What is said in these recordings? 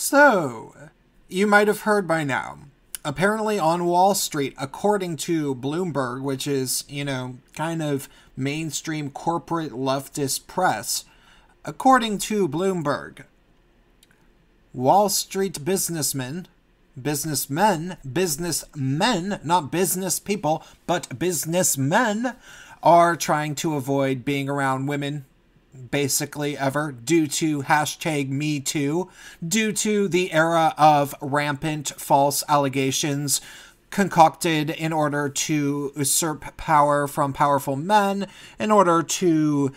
So, you might have heard by now. Apparently on Wall Street, according to Bloomberg, which is, kind of mainstream corporate leftist press, according to Bloomberg, Wall Street businessmen, not business people, but businessmen, are trying to avoid being around women, basically ever, due to #MeToo, due to the era of rampant false allegations concocted in order to usurp power from powerful men, in order to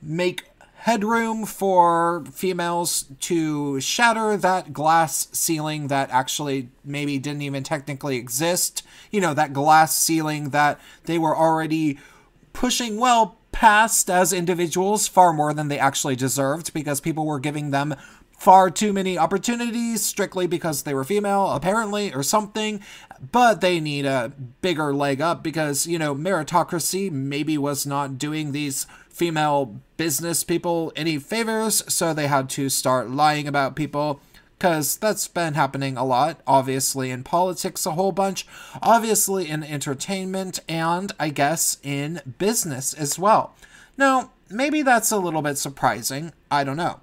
make headroom for females to shatter that glass ceiling that actually maybe didn't even technically exist. That glass ceiling that they were already pushing well past as individuals, far more than they actually deserved, because people were giving them far too many opportunities strictly because they were female, apparently, or something. But they need a bigger leg up because, meritocracy maybe was not doing these female business people any favors, so they had to start lying about people, because that's been happening a lot, obviously in politics a whole bunch, obviously in entertainment, and I guess in business as well. Now, maybe that's a little bit surprising. I don't know.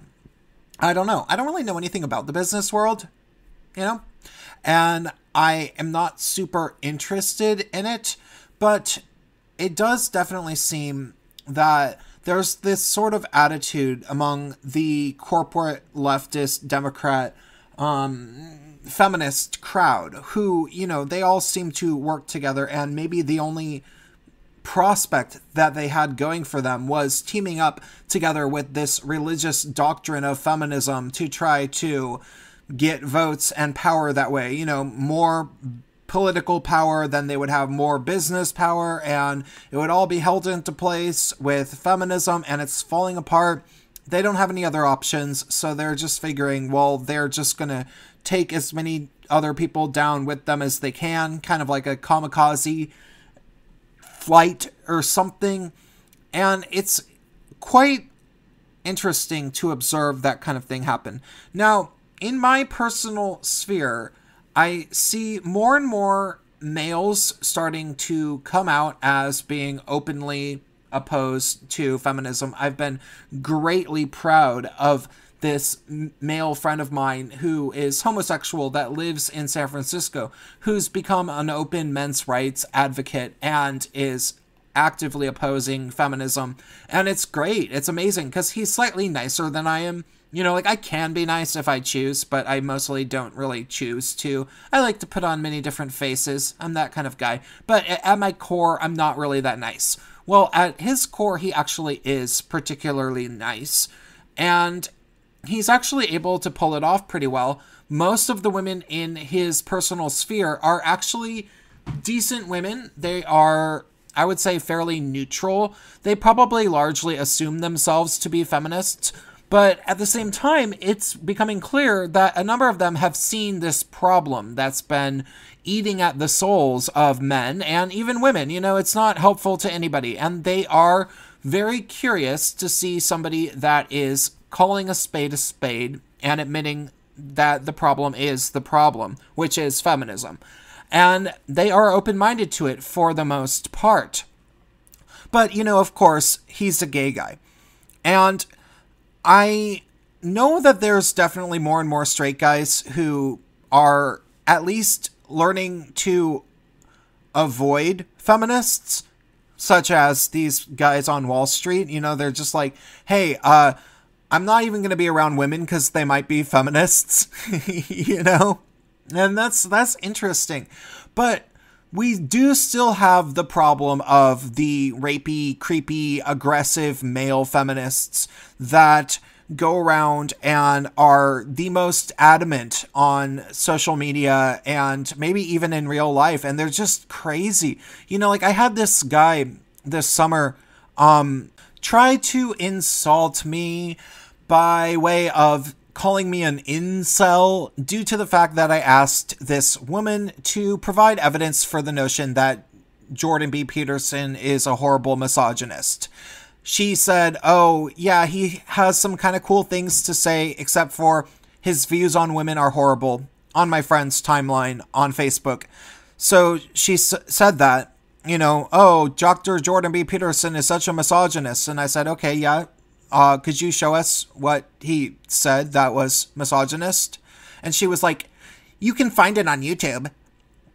I don't really know anything about the business world, and I am not super interested in it, but it does definitely seem that there's this sort of attitude among the corporate leftist Democrat feminist crowd who, they all seem to work together, and maybe the only prospect that they had going for them was teaming up together with this religious doctrine of feminism to try to get votes and power that way. More political power, then they would have more business power, and it would all be held into place with feminism, and it's falling apart. They don't have any other options, so they're just figuring, well, they're just gonna take as many other people down with them as they can, kind of like a kamikaze flight or something. And it's quite interesting to observe that kind of thing happen. Now, in my personal sphere, I see more and more males starting to come out as being openly opposed to feminism. I've been greatly proud of this male friend of mine who is homosexual that lives in San Francisco, who's become an open men's rights advocate and is actively opposing feminism. And it's great. It's amazing because he's slightly nicer than I am. I can be nice if I choose, but I mostly don't really choose to. I like to put on many different faces. I'm that kind of guy. But at my core, I'm not really that nice. Well, at his core, he actually is particularly nice. And he's actually able to pull it off pretty well. Most of the women in his personal sphere are actually decent women. They are, I would say, fairly neutral. They probably largely assume themselves to be feminists. But at the same time, it's becoming clear that a number of them have seen this problem that's been eating at the souls of men and even women. It's not helpful to anybody. And they are very curious to see somebody that is calling a spade and admitting that the problem is the problem, which is feminism. And they are open-minded to it for the most part. But, of course, he's a gay guy. And I know that there's definitely more and more straight guys who are at least learning to avoid feminists, such as these guys on Wall Street. They're just like, hey, I'm not even going to be around women because they might be feminists, And that's interesting. But we do still have the problem of the rapey, creepy, aggressive male feminists that go around and are the most adamant on social media and maybe even in real life. And they're just crazy. I had this guy this summer try to insult me by way of calling me an incel due to the fact that I asked this woman to provide evidence for the notion that Jordan B. Peterson is a horrible misogynist. She said, oh, yeah, he has some kind of cool things to say, except for his views on women are horrible on my friend's timeline on Facebook. So she said that, you know, oh, Dr. Jordan B. Peterson is such a misogynist. And I said, okay, yeah. Could you show us what he said that was misogynist? And she was like, you can find it on YouTube.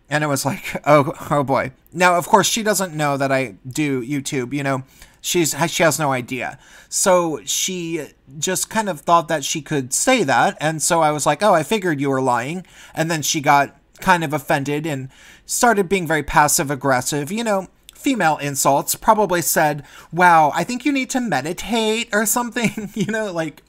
And it was like, oh boy. Now, of course, she doesn't know that I do YouTube, you know. She has no idea. So she just kind of thought that she could say that. And so I was like, oh, I figured you were lying. And then she got kind of offended and started being very passive aggressive, you know, female insults, probably said, wow, I think you need to meditate or something, you know, like,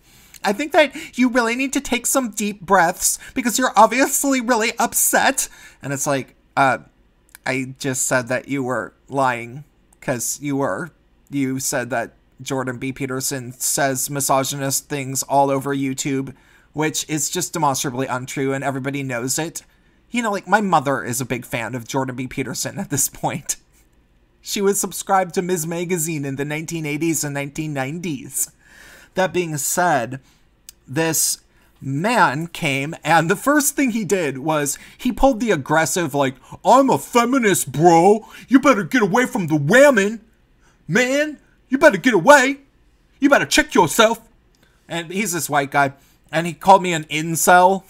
I think that you really need to take some deep breaths because you're obviously really upset. And it's like, I just said that you were lying because you were. You said that Jordan B. Peterson says misogynist things all over YouTube, which is just demonstrably untrue and everybody knows it. You know, like, my mother is a big fan of Jordan B. Peterson at this point. She was subscribed to Ms. Magazine in the 1980s and 1990s. That being said, this man came, and the first thing he did was he pulled the aggressive, like, I'm a feminist, bro. You better get away from the women. Man, you better get away. You better check yourself. And he's this white guy, and he called me an incel.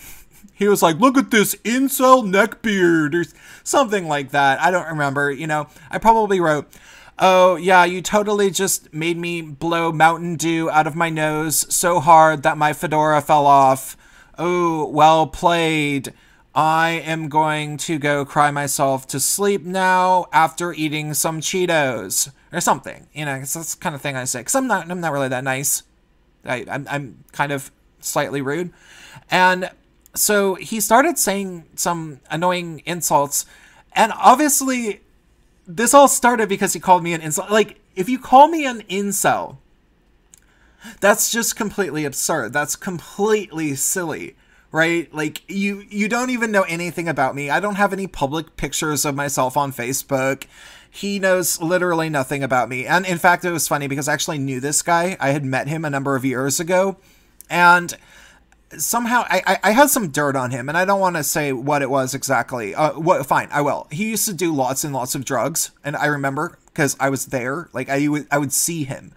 He was like, look at this incel neckbeard, or something like that. I don't remember, you know. I probably wrote, oh, yeah, you totally just made me blow Mountain Dew out of my nose so hard that my fedora fell off. Oh, well played. I am going to go cry myself to sleep now after eating some Cheetos. Or something, you know, it's that's the kind of thing I say. Because I'm not really that nice. I'm kind of slightly rude. And so he started saying some annoying insults. And obviously, this all started because he called me an incel. Like, if you call me an incel, that's just completely absurd. That's completely silly, right? Like, you don't even know anything about me. I don't have any public pictures of myself on Facebook. He knows literally nothing about me. And in fact, it was funny because I actually knew this guy. I had met him a number of years ago. And somehow I had some dirt on him, and I don't want to say what it was exactly. Fine, I will. He used to do lots and lots of drugs, and I remember because I was there. Like, I would see him.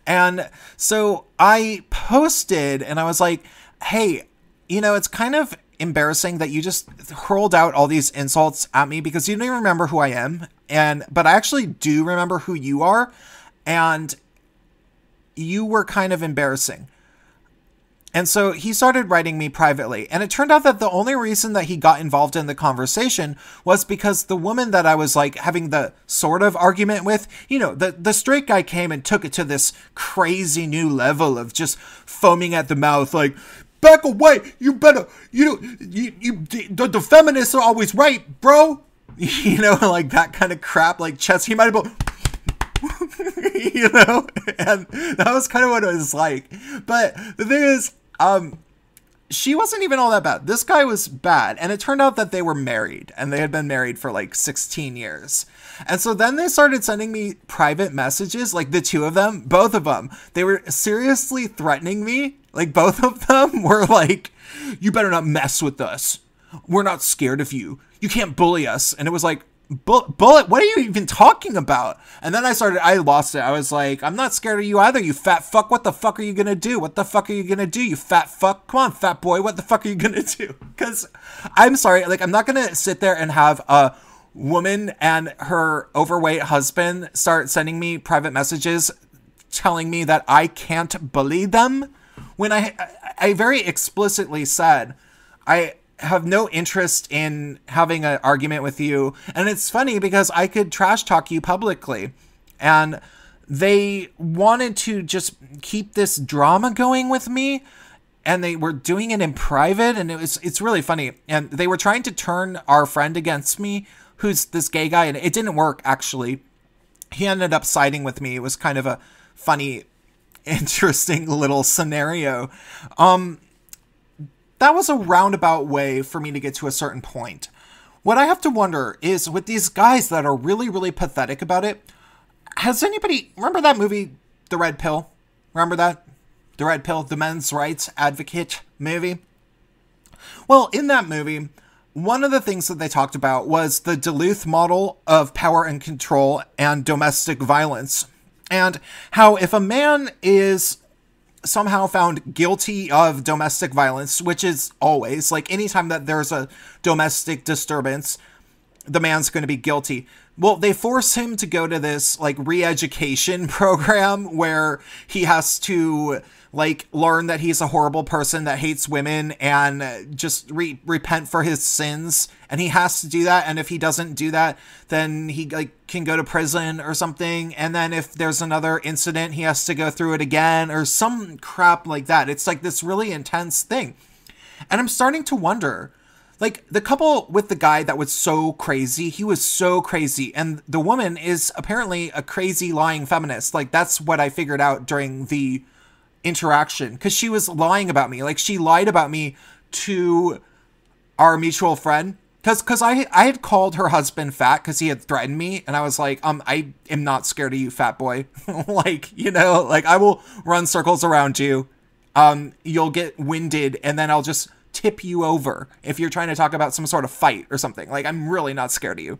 And so I posted, and I was like, hey, you know, it's kind of embarrassing that you just hurled out all these insults at me because you don't even remember who I am. But I actually do remember who you are, and you were kind of embarrassing. And so he started writing me privately, and it turned out that the only reason that he got involved in the conversation was because the woman that I was like having the sort of argument with, you know, the straight guy came and took it to this crazy new level of just foaming at the mouth, like, back away, you better, the feminists are always right, bro. You know, like that kind of crap, like chest, he might have been, you know, and that was kind of what it was like. But the thing is, she wasn't even all that bad. This guy was bad. And it turned out that they were married, and they had been married for like 16 years. And so then they started sending me private messages, like the two of them, both of them. They were seriously threatening me. Like, both of them were like, you better not mess with us. We're not scared of you. You can't bully us. And it was like, Bullet, what are you even talking about? And then I lost it. I was like, I'm not scared of you either, you fat fuck. What the fuck are you gonna do? What the fuck are you gonna do, you fat fuck? Come on, fat boy, what the fuck are you gonna do? Because I'm sorry, like, I'm not gonna sit there and have a woman and her overweight husband start sending me private messages telling me that I can't bully them when I very explicitly said I have no interest in having an argument with you. And it's funny because I could trash talk you publicly, and they wanted to just keep this drama going with me, and they were doing it in private, and it's really funny. And they were trying to turn our friend against me, who's this gay guy, and it didn't work, actually. He ended up siding with me. It was kind of a funny, interesting little scenario. That was a roundabout way for me to get to a certain point. What I have to wonder is, with these guys that are really, really pathetic about it, has anybody, remember that movie, The Red Pill? Remember that? The Red Pill, the men's rights advocate movie? Well, in that movie, one of the things that they talked about was the Duluth model of power and control and domestic violence. And how if a man is somehow found guilty of domestic violence, which is always, like, anytime that there's a domestic disturbance, the man's going to be guilty. Well, they force him to go to this, like, re-education program where he has to, like, learn that he's a horrible person that hates women and just repent for his sins. And he has to do that. And if he doesn't do that, then he, like, can go to prison or something. And then if there's another incident, he has to go through it again or some crap like that. It's like this really intense thing. And I'm starting to wonder, like, the couple with the guy that was so crazy, he was so crazy. And the woman is apparently a crazy lying feminist. Like, that's what I figured out during the interaction. Because she was lying about me. Like, she lied about me to our mutual friend. Because I had called her husband fat because he had threatened me. And I was like, I am not scared of you, fat boy. Like, you know, like, I will run circles around you. You'll get winded and then I'll just tip you over if you're trying to talk about some sort of fight or something. Like, I'm really not scared of you.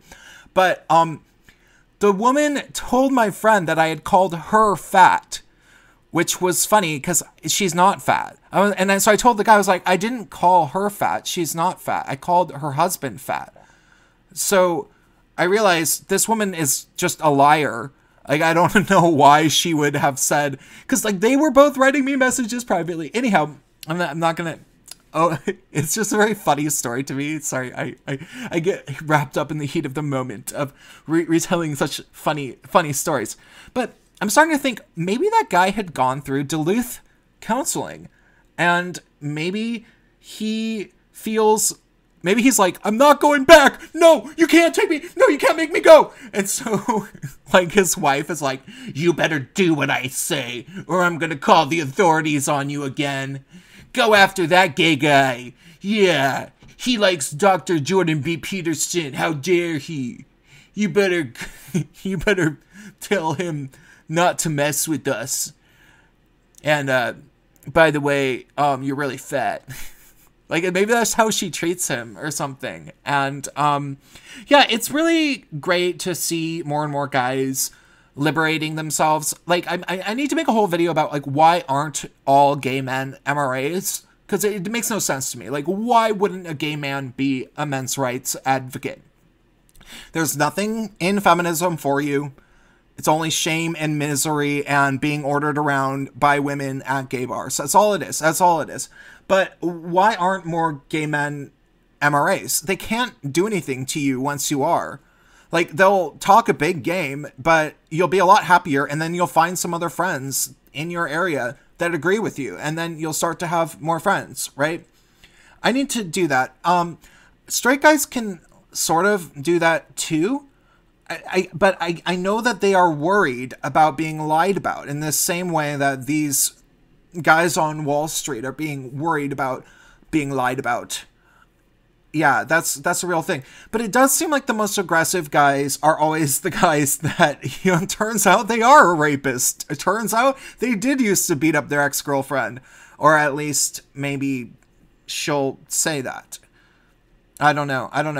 But the woman told my friend that I had called her fat, which was funny because she's not fat. So I told the guy, I was like, I didn't call her fat. She's not fat. I called her husband fat. So I realized this woman is just a liar. Like, I don't know why she would have said, because, like, they were both writing me messages privately. Anyhow, I'm not going to. Oh, it's just a very funny story to me. Sorry, I get wrapped up in the heat of the moment of retelling such funny stories. But I'm starting to think maybe that guy had gone through Duluth counseling. And maybe he's like, I'm not going back. No, you can't take me. No, you can't make me go. And so, like, his wife is like, you better do what I say or I'm going to call the authorities on you again. Go after that gay guy. Yeah, he likes Dr. Jordan B. Peterson. How dare he? You better tell him not to mess with us. And, by the way, you're really fat. Like, maybe that's how she treats him or something. And, yeah, it's really great to see more and more guys liberating themselves. Like, I need to make a whole video about, like, why aren't all gay men MRAs? Because it makes no sense to me. Like, why wouldn't a gay man be a men's rights advocate? There's nothing in feminism for you. It's only shame and misery and being ordered around by women at gay bars. That's all it is. That's all it is. But why aren't more gay men MRAs? They can't do anything to you once you are. Like, they'll talk a big game, but you'll be a lot happier, and then you'll find some other friends in your area that agree with you, and then you'll start to have more friends, right? I need to do that. Straight guys can sort of do that too, but I know that they are worried about being lied about in the same way that these guys on Wall Street are being worried about being lied about. Yeah, that's a real thing. But it does seem like the most aggressive guys are always the guys that, you know, turns out they are a rapist. It turns out they did used to beat up their ex-girlfriend. Or at least maybe she'll say that. I don't know. I don't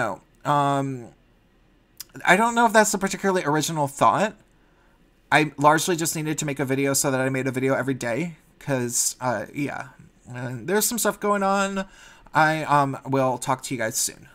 know if that's a particularly original thought. I largely just needed to make a video so that I made a video every day. Because, yeah, there's some stuff going on. I will talk to you guys soon.